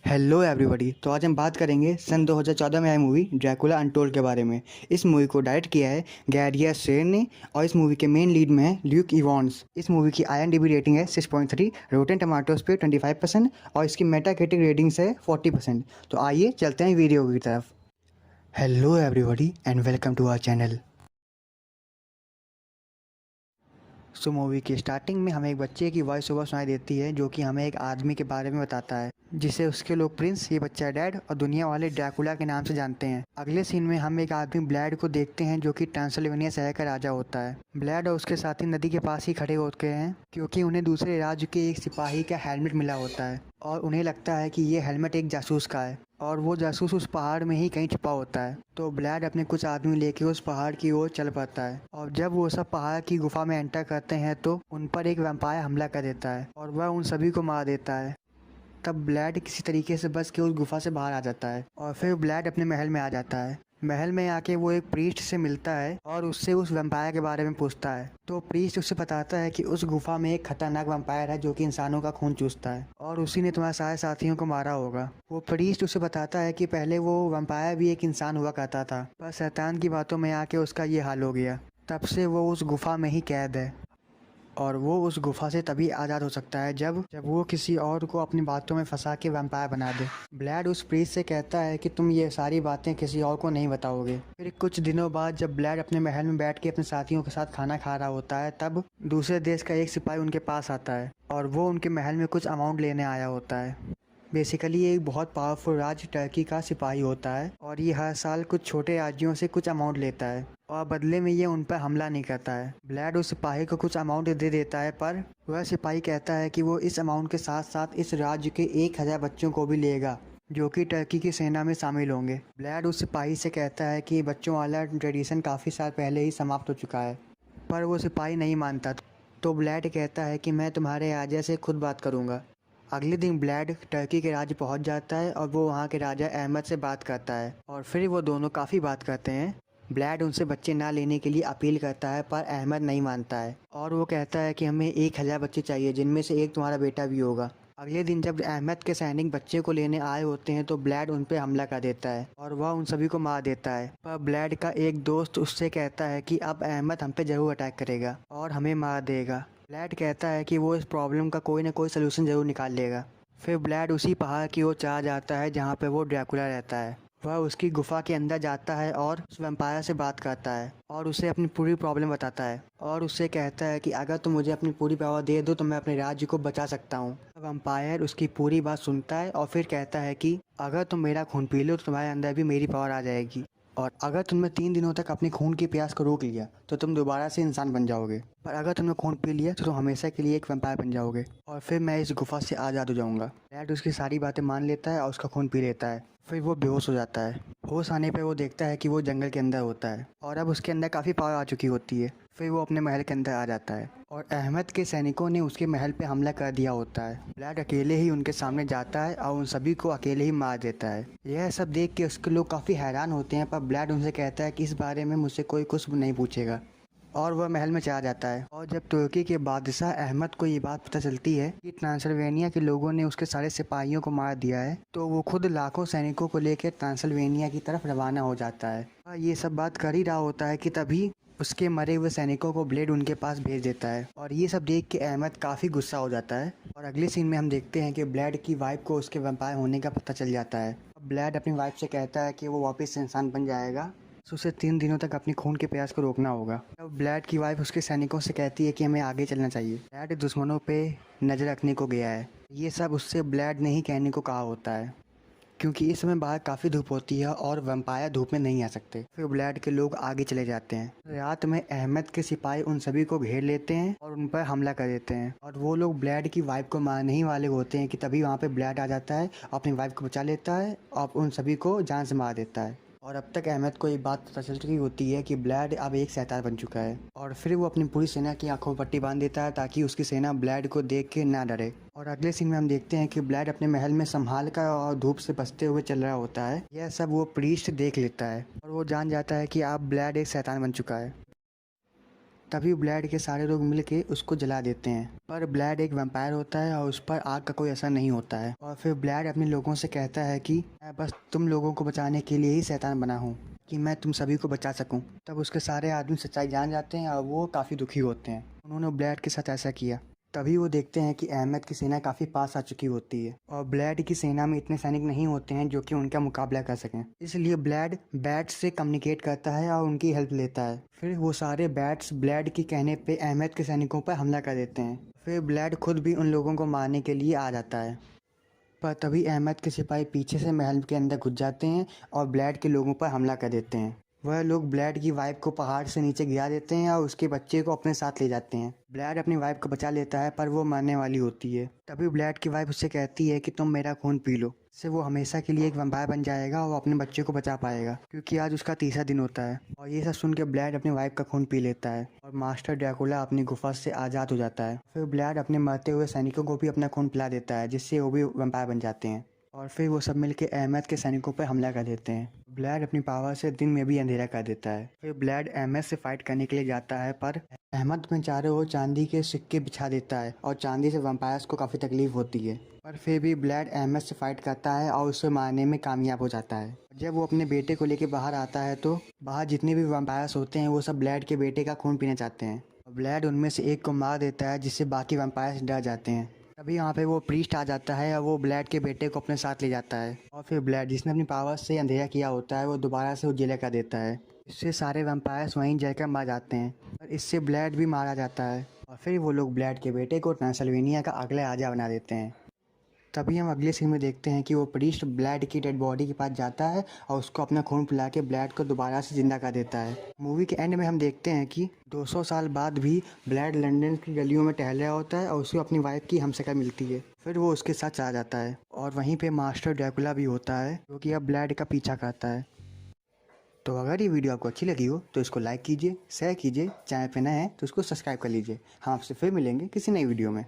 Hello everybody. तो आज हम बात करेंगे सन 2014 में आई मूवी ड्रैकुला अनटोल्ड के बारे में। इस मूवी को डायरेक्ट किया है गैरियर शेर ने और इस मूवी के मेन लीड में है ल्यूक इवांस। इस मूवी की IMDb रेटिंग है 6.3, रोटेन टमाटोज पे 25% और इसकी मेटाक्रिटिक रेटिंग्स है 40%। तो आइए चलते हैं वीडियो की तरफ। Hello everybody and welcome to our channel. So movie की स्टार्टिंग में हमें एक बच्चे की वॉइस ओवर सुनाई देती है जो कि हमें एक आदमी के बारे में बताता है जिसे उसके लोग प्रिंस, ये बच्चा डैड और दुनिया वाले ड्रैकुला के नाम से जानते हैं। अगले सीन में हम एक आदमी ब्लैड को देखते हैं जो कि ट्रांसिल्वेनिया शहर का राजा होता है। ब्लैड और उसके साथी नदी के पास ही खड़े होते हैं क्योंकि उन्हें दूसरे राज्य के एक सिपाही का हेलमेट मिला होता है और उन्हें लगता है कि ये हेलमेट एक जासूस का है और वो जासूस उस पहाड़ में ही कहीं छुपा होता है। तो ब्लैड अपने कुछ आदमी लेके उस पहाड़ की ओर चल पड़ता है और जब वो सब पहाड़ की गुफा में एंटर करते हैं तो उन पर एक वैम्पायर हमला कर देता है और वह उन सभी को मार देता है। तब ब्लैड किसी तरीके से बच के उस गुफा से बाहर आ जाता है और फिर ब्लैड अपने महल में आ जाता है। महल में आके वो एक प्रीस्ट से मिलता है और उससे उस वैम्पायर के बारे में पूछता है। तो प्रीस्ट उससे बताता है कि उस गुफा में एक खतरनाक वैम्पायर है जो कि इंसानों का खून चूसता है और उसी ने तुम्हारे सारे साथियों को मारा होगा। वो प्रीस्ट उसे बताता है कि पहले वो वैम्पायर भी एक इंसान हुआ करता था, पर शैतान की बातों में आके उसका ये हाल हो गया। तब से वो उस गुफा में ही कैद है और वो उस गुफा से तभी आज़ाद हो सकता है जब वो किसी और को अपनी बातों में फंसा के वैम्पायर बना दे। ब्लैड उस प्रीस्ट से कहता है कि तुम ये सारी बातें किसी और को नहीं बताओगे। फिर कुछ दिनों बाद जब ब्लैड अपने महल में बैठ के अपने साथियों के साथ खाना खा रहा होता है तब दूसरे देश का एक सिपाही उनके पास आता है और वो उनके महल में कुछ अमाउंट लेने आया होता है। बेसिकली ये एक बहुत पावरफुल राज्य टर्की का सिपाही होता है और ये हर साल कुछ छोटे राज्यों से कुछ अमाउंट लेता है और बदले में ये उन पर हमला नहीं करता है। ब्लैड उस सिपाही को कुछ अमाउंट दे देता है पर वह सिपाही कहता है कि वो इस अमाउंट के साथ साथ इस राज्य के 1000 बच्चों को भी लेगा जो कि टर्की की सेना में शामिल होंगे। ब्लैड उस सिपाही से कहता है कि बच्चों वाला ट्रेडिशन काफ़ी साल पहले ही समाप्त हो चुका है, पर वो सिपाही नहीं मानता। तो ब्लैड कहता है कि मैं तुम्हारे राजा से खुद बात करूँगा। अगले दिन ब्लैड टर्की के राज्य पहुंच जाता है और वो वहां के राजा अहमद से बात करता है और फिर वो दोनों काफ़ी बात करते हैं। ब्लैड उनसे बच्चे ना लेने के लिए अपील करता है पर अहमद नहीं मानता है और वो कहता है कि हमें 1000 बच्चे चाहिए जिनमें से एक तुम्हारा बेटा भी होगा। अगले दिन जब अहमद के सैनिक बच्चे को लेने आए होते हैं तो ब्लैड उन पर हमला कर देता है और वह उन सभी को मार देता है। पर ब्लैड का एक दोस्त उससे कहता है कि अब अहमद हम पे ज़रूर अटैक करेगा और हमें मार देगा। ब्लैड कहता है कि वो इस प्रॉब्लम का कोई ना कोई सलूशन ज़रूर निकाल लेगा। फिर ब्लैड उसी पहाड़ की ओर चला जाता है जहाँ पे वो ड्रैकुला रहता है। वह उसकी गुफा के अंदर जाता है और उस वैम्पायर से बात करता है और उसे अपनी पूरी प्रॉब्लम बताता है और उससे कहता है कि अगर तुम मुझे अपनी पूरी पावर दे दो तो मैं अपने राज्य को बचा सकता हूँ। वैम्पायर उसकी पूरी बात सुनता है और फिर कहता है कि अगर तुम मेरा खून पी लो तो तुम्हारे अंदर भी मेरी पावर आ जाएगी और अगर तुमने 3 दिनों तक अपने खून की प्यास को रोक लिया तो तुम दोबारा से इंसान बन जाओगे, पर अगर तुमने खून पी लिया तो तुम हमेशा के लिए एक वैम्पायर बन जाओगे और फिर मैं इस गुफा से आज़ाद हो जाऊंगा। ब्लैड उसकी सारी बातें मान लेता है और उसका खून पी लेता है। फिर वो बेहोश हो जाता है। होश आने पर वो देखता है कि वो जंगल के अंदर होता है और अब उसके अंदर काफ़ी पावर आ चुकी होती है। फिर वो अपने महल के अंदर आ जाता है और अहमद के सैनिकों ने उसके महल पे हमला कर दिया होता है। ब्लैड अकेले ही उनके सामने जाता है और उन सभी को अकेले ही मार देता है। यह सब देख के उसके लोग काफ़ी हैरान होते हैं पर ब्लैड उनसे कहता है कि इस बारे में मुझसे कोई कुछ नहीं पूछेगा और वह महल में चला जाता है। और जब तुर्की के बादशाह अहमद को ये बात पता चलती है कि ट्रांसिल्वेनिया के लोगों ने उसके सारे सिपाहियों को मार दिया है तो वो खुद लाखों सैनिकों को लेकर ट्रांसिल्वेनिया की तरफ रवाना हो जाता है। ये सब बात कर ही रहा होता है कि तभी उसके मरे हुए सैनिकों को ब्लेड उनके पास भेज देता है और ये सब देख के अहमद काफ़ी गुस्सा हो जाता है। और अगले सीन में हम देखते हैं कि ब्लेड की वाइफ को उसके वैम्पायर होने का पता चल जाता है। ब्लेड अपनी वाइफ से कहता है कि वो वापस से इंसान बन जाएगा तो उसे 3 दिनों तक अपनी खून के प्यास को रोकना होगा। तब ब्लैड की वाइफ उसके सैनिकों से कहती है कि हमें आगे चलना चाहिए। ब्लैड दुश्मनों पे नज़र रखने को गया है। ये सब उससे ब्लैड ने ही कहने को कहा होता है क्योंकि इस समय बाहर काफ़ी धूप होती है और वैम्पायर धूप में नहीं आ सकते। फिर ब्लैड के लोग आगे चले जाते हैं। रात में अहमद के सिपाही उन सभी को घेर लेते हैं और उन पर हमला कर देते हैं और वो लोग ब्लैड की वाइफ को मारने ही वाले होते हैं कि तभी वहाँ पे ब्लैड आ जाता है, अपनी वाइफ को बचा लेता है और उन सभी को जान से मार देता है। और अब तक अहमद को ये बात पता चल चुकी होती है कि ब्लैड अब एक शैतान बन चुका है और फिर वो अपनी पूरी सेना की आंखों पर पट्टी बांध देता है ताकि उसकी सेना ब्लैड को देख के ना डरे। और अगले सीन में हम देखते हैं कि ब्लैड अपने महल में संभाल कर और धूप से बचते हुए चल रहा होता है। यह सब वो प्रीस्ट देख लेता है और वो जान जाता है कि अब ब्लैड एक शैतान बन चुका है। तभी ब्लैड के सारे लोग मिलके उसको जला देते हैं, पर ब्लैड एक वैम्पायर होता है और उस पर आग का कोई असर नहीं होता है। और फिर ब्लैड अपने लोगों से कहता है कि मैं बस तुम लोगों को बचाने के लिए ही शैतान बना हूँ, कि मैं तुम सभी को बचा सकूं। तब उसके सारे आदमी सच्चाई जान जाते हैं और वो काफ़ी दुखी होते हैं उन्होंने ब्लैड के साथ ऐसा किया। तभी वो देखते हैं कि अहमद की सेना काफ़ी पास आ चुकी होती है और ब्लैड की सेना में इतने सैनिक नहीं होते हैं जो कि उनका मुकाबला कर सकें। इसलिए ब्लैड बैट्स से कम्युनिकेट करता है और उनकी हेल्प लेता है। फिर वो सारे बैट्स ब्लैड के कहने पे अहमद के सैनिकों पर हमला कर देते हैं। फिर ब्लैड खुद भी उन लोगों को मारने के लिए आ जाता है, पर तभी अहमद के सिपाही पीछे से महल के अंदर घुस जाते हैं और ब्लैड के लोगों पर हमला कर देते हैं। वह लोग ब्लैड की वाइफ को पहाड़ से नीचे गिरा देते हैं और उसके बच्चे को अपने साथ ले जाते हैं। ब्लैड अपनी वाइफ को बचा लेता है, पर वो मरने वाली होती है। तभी ब्लैड की वाइफ उससे कहती है कि तुम मेरा खून पी लो, इससे वो हमेशा के लिए एक वैम्पायर बन जाएगा और अपने बच्चे को बचा पाएगा, क्योंकि आज उसका तीसरा दिन होता है। और ये सब सुन के ब्लैड अपनी वाइफ का खून पी लेता है और मास्टर ड्रैकुला अपनी गुफा से आज़ाद हो जाता है। फिर ब्लैड अपने मरते हुए सैनिकों को भी अपना खून पिला देता है, जिससे वो भी वैम्पायर बन जाते हैं। और फिर वो सब मिलके अहमद के सैनिकों पर हमला कर देते हैं। ब्लैड अपनी पावर से दिन में भी अंधेरा कर देता है। फिर ब्लैड अहमद से फाइट करने के लिए जाता है, पर अहमद में चारों ओर चांदी के सिक्के बिछा देता है और चांदी से वैम्पायर्स को काफ़ी तकलीफ होती है। पर फिर भी ब्लैड अहमद से फाइट करता है और उसे मारने में कामयाब हो जाता है। जब वो अपने बेटे को लेकर बाहर आता है तो बाहर जितने भी वैम्पायर्स होते हैं वो सब ब्लैड के बेटे का खून पीना चाहते हैं। ब्लैड उनमें से एक को मार देता है, जिससे बाकी वैम्पायर्स डर जाते हैं। तभी यहाँ पे वो प्रीस्ट आ जाता है और वो ब्लैड के बेटे को अपने साथ ले जाता है। और फिर ब्लैड, जिसने अपनी पावर से अंधेरा किया होता है, वो दोबारा से उजाला कर देता है। इससे सारे वैम्पायर्स वहीं जलकर मार जाते हैं और इससे ब्लैड भी मारा जाता है। और फिर वो लोग ब्लैड के बेटे को ट्रांसिल्वेनिया का अगले राजा बना देते हैं। तभी हम अगले सीन में देखते हैं कि वो प्रीस्ट ब्लैड की डेड बॉडी के पास जाता है और उसको अपना खून पिला के ब्लैड को दोबारा से जिंदा कर देता है। मूवी के एंड में हम देखते हैं कि 200 साल बाद भी ब्लैड लंदन की गलियों में टहल रहा होता है और उसे अपनी वाइफ की हमशक्ल मिलती है। फिर वो उसके साथ चला जाता है और वहीं पे मास्टर ड्रैकुला भी होता है, जो कि अब ब्लैड का पीछा करता है। तो अगर ये वीडियो आपको अच्छी लगी हो तो इसको लाइक कीजिए, शेयर कीजिए, चैनल पे नए हैं तो इसको सब्सक्राइब कर लीजिए। हम आपसे फिर मिलेंगे किसी नई वीडियो में।